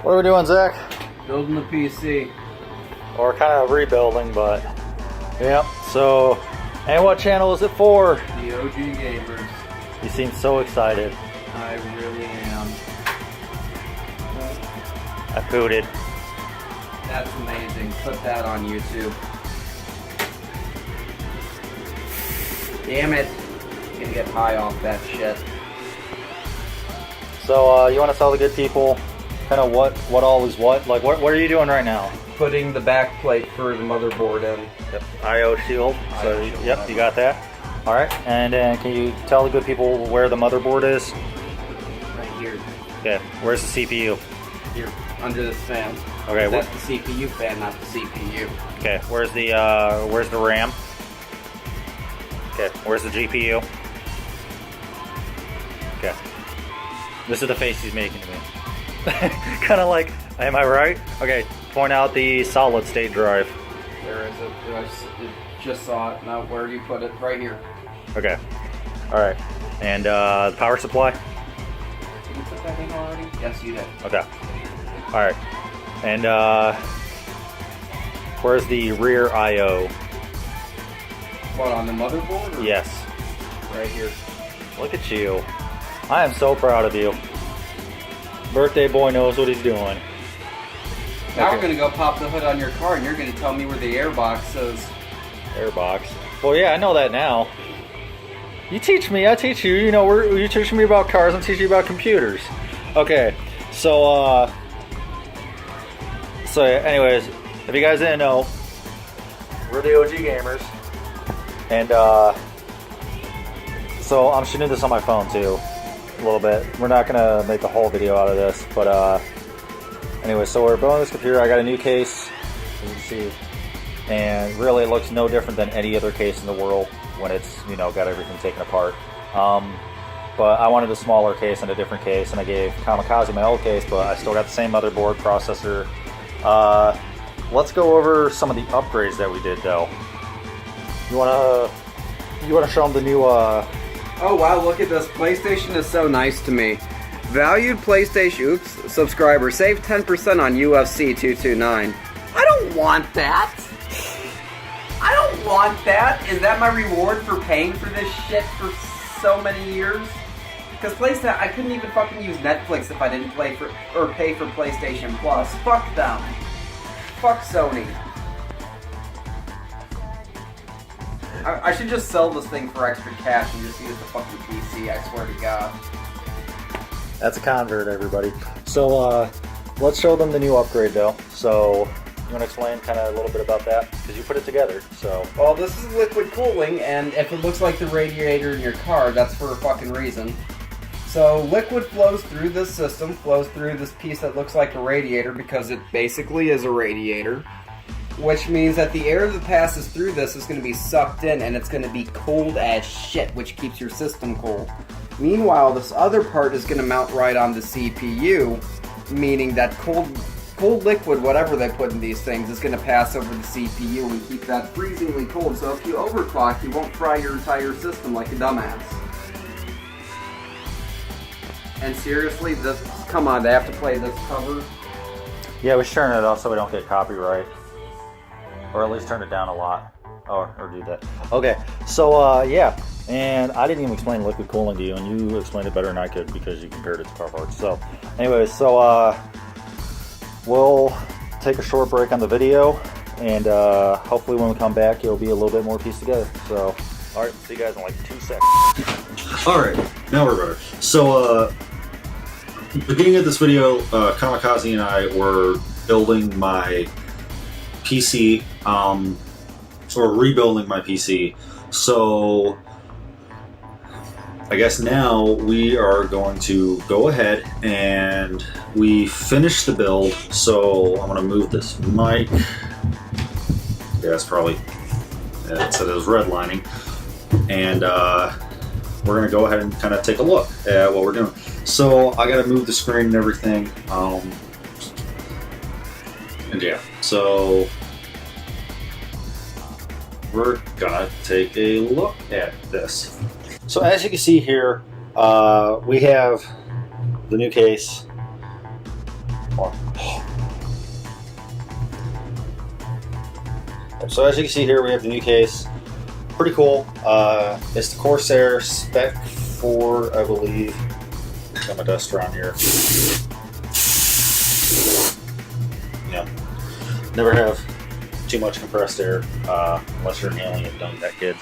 What are we doing, Zach? Building the PC. Or kind of rebuilding, but yep. So, and what channel is it for? The OG Gamrz. You seem so excited. I really am. I pooted. That's amazing. Put that on YouTube. Damn it. I'm gonna get high off that shit. So, you want to tell the good people kind of what all is what? Like, what are you doing right now? Putting the back plate for the motherboard in. Yep. I/O shield. So, yep, you got that. All right. And then can you tell the good people where the motherboard is? Right here. Okay. Where's the CPU? Here. Under this fan. Okay. That's the CPU fan, not the CPU. Okay. Where's the RAM? Okay. Where's the GPU? Okay. This is the face he's making to me. Kind of like, am I right? Okay. Point out the solid state drive. There is I just saw it. Now, where do you put it? Right here. Okay. All right. And the power supply? Did you put that in already? Yes, you did. Okay. All right. And where's the rear I/O? What, on the motherboard? Or? Yes. Right here. Look at you. I am so proud of you. Birthday boy knows what he's doing. Now Okay. we're gonna go pop the hood on your car, and you're gonna tell me where the airbox is. Airbox. Well, yeah, I know that now. You teach me, I teach you. You know, you teach me about cars, I'm teaching you about computers. Okay, so anyways, if you guys didn't know, we're the OG Gamrz, and so I'm shooting this on my phone too, a little bit. We're not gonna make a whole video out of this, but anyway, so we're building this computer. I got a new case, as you can see. And really it looks no different than any other case in the world when it's, you know, got everything taken apart. But I wanted a smaller case and a different case, and I gave Kamikaze my old case, but I still got the same motherboard, processor. Let's go over some of the upgrades that we did though. You wanna show them the new Oh wow, look at this. PlayStation is so nice to me. Valued PlayStation subscriber, save 10% on UFC 229. I don't want that. I don't want that. Is that my reward for paying for this shit for so many years? Because PlayStation, I couldn't even fucking use Netflix if I didn't pay for PlayStation Plus. Fuck them. Fuck Sony. I should just sell this thing for extra cash and just use the fucking PC, I swear to God. That's a convert, everybody. So let's show them the new upgrade though. So you want to explain kind of a little bit about that? Because you put it together, so. Well, this is liquid cooling, and if it looks like the radiator in your car, that's for a fucking reason. So liquid flows through this system, flows through this piece that looks like a radiator, because it basically is a radiator. Which means that the air that passes through this is going to be sucked in, and it's going to be cold as shit, which keeps your system cold. Meanwhile, this other part is going to mount right on the CPU, meaning that cold liquid, whatever they put in these things, is going to pass over the CPU and keep that freezingly cold. So if you overclock, you won't fry your entire system like a dumbass. And seriously, come on, they have to play this cover. Yeah, we should turn it off so we don't get copyright. Or at least turn it down a lot. Or do that. Okay, so yeah. And I didn't even explain liquid cooling to you, and you explained it better than I could because you compared it to car parts. So, anyways, so we'll take a short break on the video, and hopefully when we come back, it'll be a little bit more pieced together. So, all right, see you guys in like 2 seconds. All right, now we're better. So, beginning of this video, Kamikaze and I were building my PC, or rebuilding my PC. So I guess now we are going to go ahead and we finished the build. So I'm going to move this mic. Yeah, that's probably, yeah, it said it was redlining. And we're going to go ahead and kind of take a look at what we're doing. So I got to move the screen and everything. And yeah, so we're gonna take a look at this. So as you can see here, we have the new case, So as you can see here, we have the new case. Pretty cool. It's the Corsair Spec 4, I believe. Got my duster on here. Yeah. Never have too much compressed air unless you're inhaling it. Don't that, kids.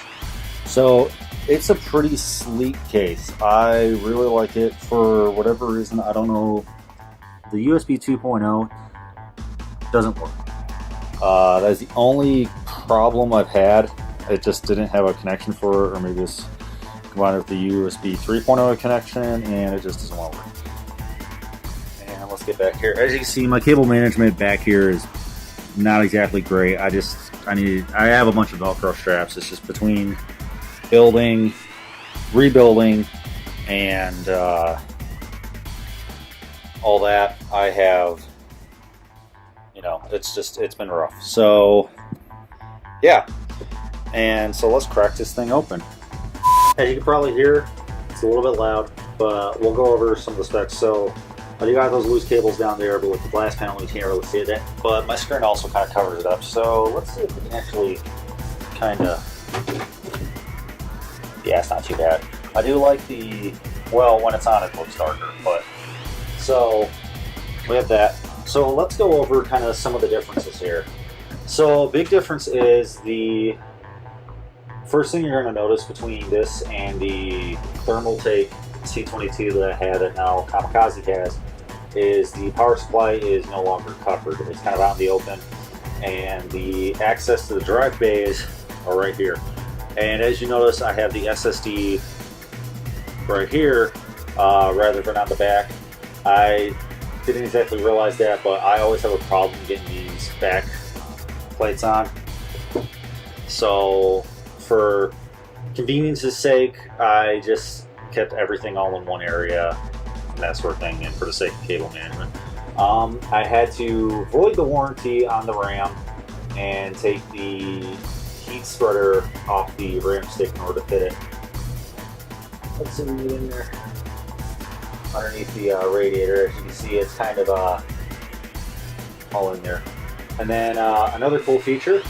So it's a pretty sleek case. I really like it for whatever reason. I don't know. The USB 2.0 doesn't work. That is the only problem I've had. It just didn't have a connection for it, or maybe it's combined with the USB 3.0 connection, and it just doesn't want to work. And let's get back here. As you can see, my cable management back here is not exactly great. I have a bunch of Velcro straps. It's just between building, rebuilding, and all that. I have, it's been rough. So yeah, and so let's crack this thing open. As you can probably hear, it's a little bit loud, but we'll go over some of the specs. So you got those loose cables down there, but with the glass panel you can't really see that. But my screen also kind of covers it up. So let's see if we can actually kind of, yeah, it's not too bad. I do like when it's on it looks darker, but so we have that. So let's go over kind of some of the differences here. So a big difference is the first thing you're going to notice between this and the Thermaltake C22 that I had that now Kamikaze has is the power supply is no longer covered. It's kind of out in the open, and the access to the drive bays are right here. And as you notice, I have the SSD right here rather than on the back. I didn't exactly realize that, but I always have a problem getting these back plates on. So for convenience's sake, I just kept everything all in one area and that sort of thing, and for the sake of cable management. I had to void the warranty on the RAM and take the heat spreader off the RAM stick in order to fit it. Let's see what we get in there. Underneath the radiator, as you can see, it's kind of all in there. And then another cool feature,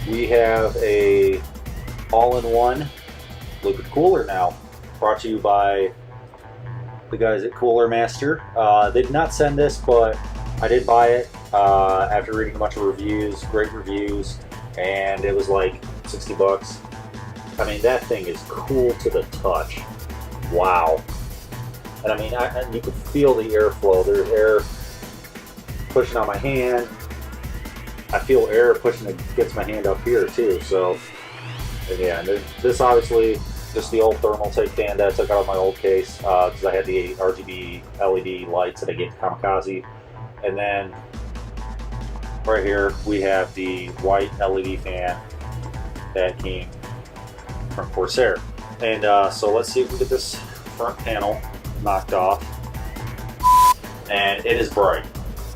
we have a all-in-one liquid cooler now, brought to you by the guys at Cooler Master. They did not send this, but I did buy it after reading a bunch of reviews, great reviews, and it was like 60 bucks. I mean, that thing is cool to the touch. Wow. And I mean, you can feel the airflow. There's air pushing on my hand. I feel air pushing against my hand up here too. So, and yeah, this obviously just the old Thermaltake fan that I took out of my old case because I had the RGB LED lights that I gave to Kamikaze. And then right here we have the white LED fan that came from Corsair. And so let's see if we get this front panel knocked off. And it is bright.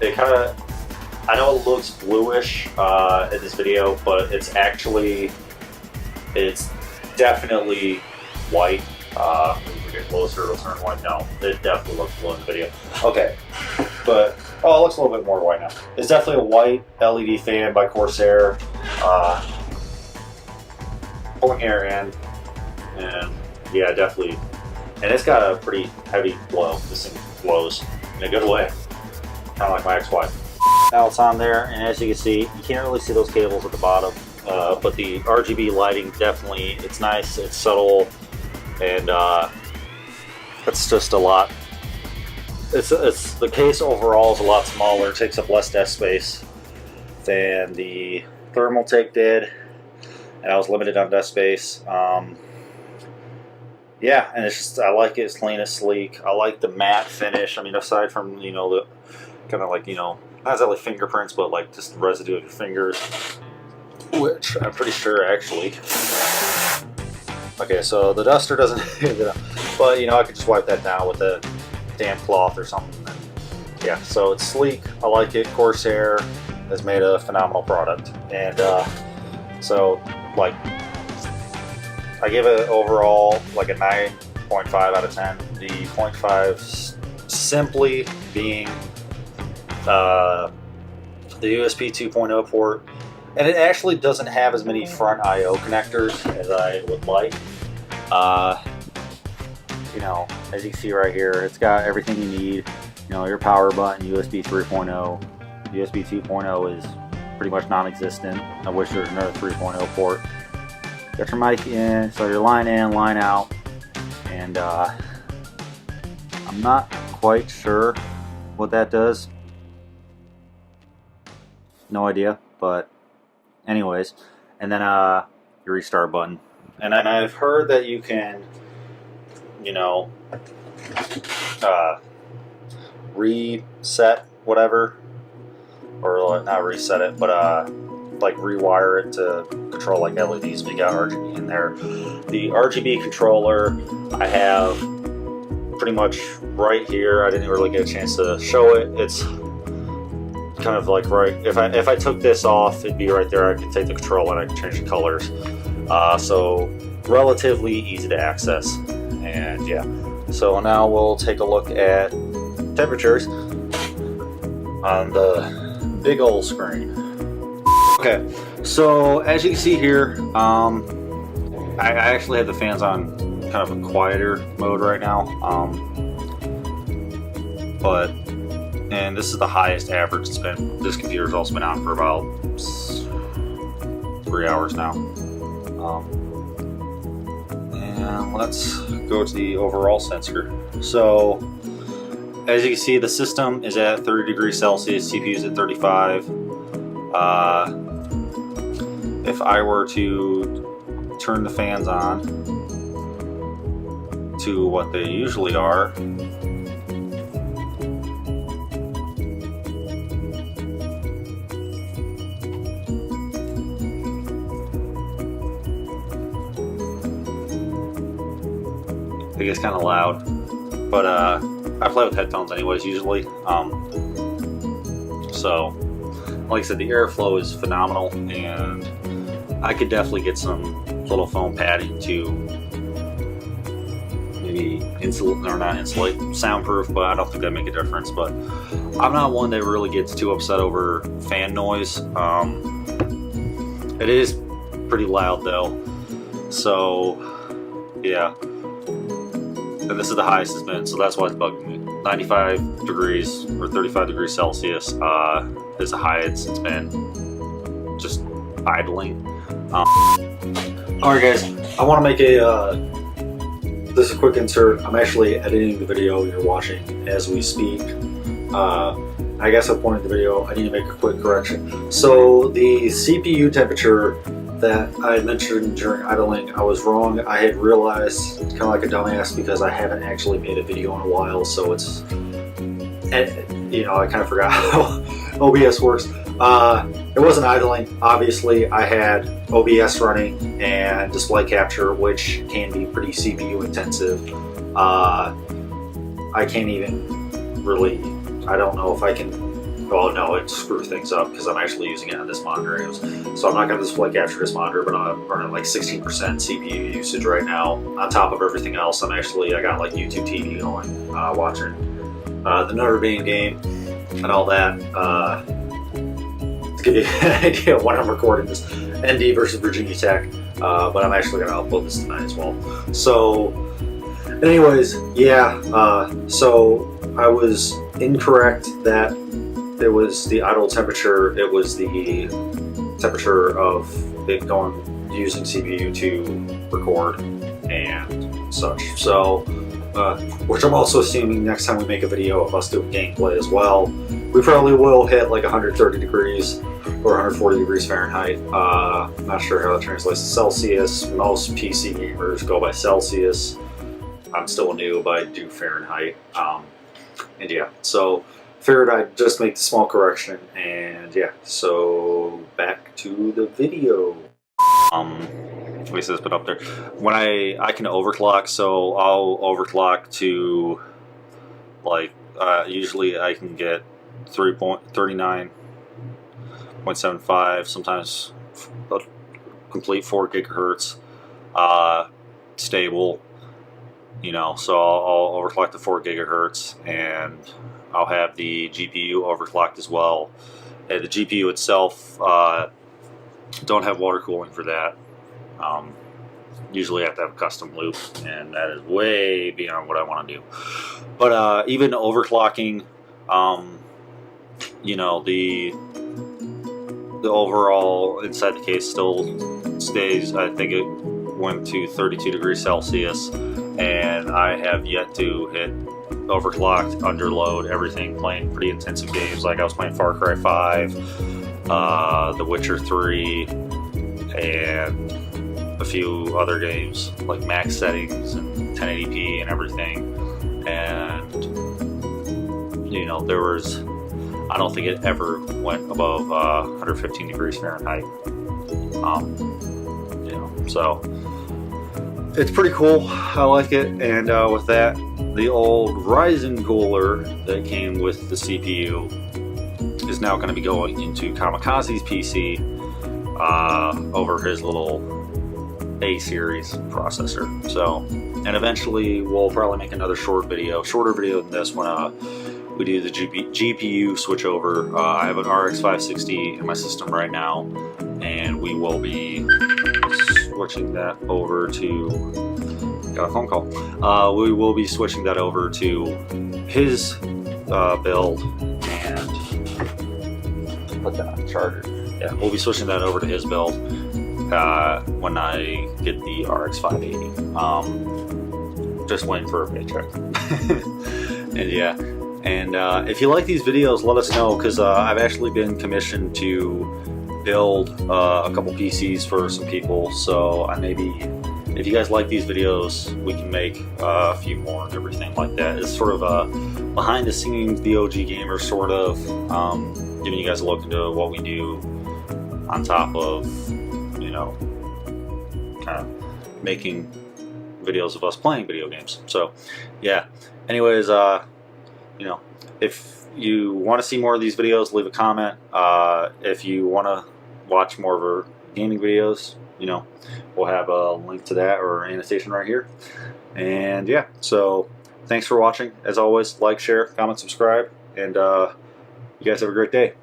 It kind of, I know it looks bluish in this video, but it's definitely white. If we get closer, it'll turn white. No, it definitely looks blue in the video. Okay, but it looks a little bit more white now. It's definitely a white LED fan by Corsair, pulling air in, and yeah, definitely. And it's got a pretty heavy blow. This thing blows in a good way, kind of like my ex-wife. Now it's on there, and as you can see, you can't really see those cables at the bottom, but the RGB lighting definitely, it's nice, it's subtle, and it's just a lot. It's the case overall is a lot smaller. It takes up less desk space than the Thermaltake did, and I was limited on desk space. Yeah, and it's just, I like it. It's clean, it's sleek. I like the matte finish. I mean, aside from, the kind of like, not exactly fingerprints, but like just the residue of your fingers, which I'm pretty sure actually. Okay, so the duster doesn't, but I could just wipe that down with a damp cloth or something. And yeah, so it's sleek. I like it. Corsair has made a phenomenal product, and so like, I give it overall like a 9.5 out of 10. The 0.5 simply being the USB 2.0 port, and it actually doesn't have as many front I/O connectors as I would like. You know, as you can see right here, it's got everything you need. You know, your power button, USB 3.0, USB 2.0 is pretty much non-existent. I wish there was another 3.0 port. Got your mic in, so your line in, line out, and I'm not quite sure what that does. No idea, but anyways, and then your restart button. And then I've heard that you can, you know, reset whatever, or not reset it, but like rewire it to control like LEDs. We got RGB in there. The RGB controller I have pretty much right here. I didn't really get a chance to show it. It's kind of like right, if I took this off, it'd be right there. I could take the controller and I could change the colors. So relatively easy to access. And yeah, so now we'll take a look at temperatures on the big old screen. Okay, so as you can see here, I actually have the fans on kind of a quieter mode right now, and this is the highest average it's been. This computer's also been on for about 3 hours now. And let's go to the overall sensor. So as you can see, the system is at 30 degrees Celsius, CPU is at 35. If I were to turn the fans on to what they usually are, it gets kind of loud, but I play with headphones anyways usually. So like I said, the airflow is phenomenal, and I could definitely get some little foam padding to maybe insulate, or not insulate, soundproof, but I don't think that'd make a difference. But I'm not one that really gets too upset over fan noise. It is pretty loud though, so yeah. And this is the highest it's been, so that's why it's bugging me. 95 degrees or 35 degrees Celsius is the highest it's been, just idling. Alright guys, I want to make this is a quick insert. I'm actually editing the video you're watching as we speak. I guess I pointed the video, I need to make a quick correction. So the CPU temperature that I mentioned during idling, I was wrong. I had realized, kind of like a dumbass, because I haven't actually made a video in a while, so it's, you know, I kind of forgot how OBS works. It wasn't idling. Obviously, I had OBS running and display capture, which can be pretty CPU intensive. I can't even really, I don't know if I can. Oh no, it screws things up because I'm actually using it on this monitor. So I'm not going to display capture this monitor, but I'm running like 16% CPU usage right now. On top of everything else, I got like YouTube TV going, watching the Notre Dame game and all that. To give you an idea of when I'm recording this, ND versus Virginia Tech, but I'm actually going to upload this tonight as well. So anyways, yeah, so I was incorrect that it was the idle temperature. It was the temperature of it going using CPU to record and such. So, which I'm also assuming next time we make a video of us doing gameplay as well, we probably will hit like 130 degrees or 140 degrees Fahrenheit. I'm not sure how that translates to Celsius. Most PC gamers go by Celsius. I'm still new, but I do Fahrenheit. And yeah, so figured I'd just make the small correction, and yeah, so back to the video. At least it's been up there. When I can overclock, so I'll overclock to like usually I can get 39.75, sometimes a complete 4 gigahertz stable. You know, so I'll overclock to 4 gigahertz, and I'll have the GPU overclocked as well. The GPU itself, don't have water cooling for that. Usually I have to have a custom loop, and that is way beyond what I want to do. But even overclocking, you know, the overall inside the case still stays, I think it went to 32 degrees Celsius, and I have yet to hit overclocked, underload, everything, playing pretty intensive games. Like I was playing Far Cry 5, The Witcher 3, and a few other games like max settings and 1080p and everything. And you know, there was, I don't think it ever went above 115 degrees Fahrenheit. You know, so it's pretty cool. I like it. And with that, the old Ryzen cooler that came with the CPU is now going to be going into Kamikaze's PC over his little A series processor. So, and eventually we'll probably make another shorter video than this when we do the GPU switch over. I have an RX 560 in my system right now, and we will be switching that over to, got a phone call. We will be switching that over to his build, and put that on the charger. Yeah, we'll be switching that over to his build when I get the RX 580. Just waiting for a paycheck. And yeah, and if you like these videos, let us know, because I've actually been commissioned to build a couple PCs for some people. So I maybe, if you guys like these videos, we can make a few more and everything like that. It's sort of a behind the scenes, the OG Gamrz sort of, giving you guys a look into what we do on top of, you know, kind of making videos of us playing video games. So yeah, anyways, you know, if you want to see more of these videos, leave a comment. If you want to watch more of our gaming videos, you know, we'll have a link to that or annotation right here. And yeah, so thanks for watching. As always, like, share, comment, subscribe, and you guys have a great day.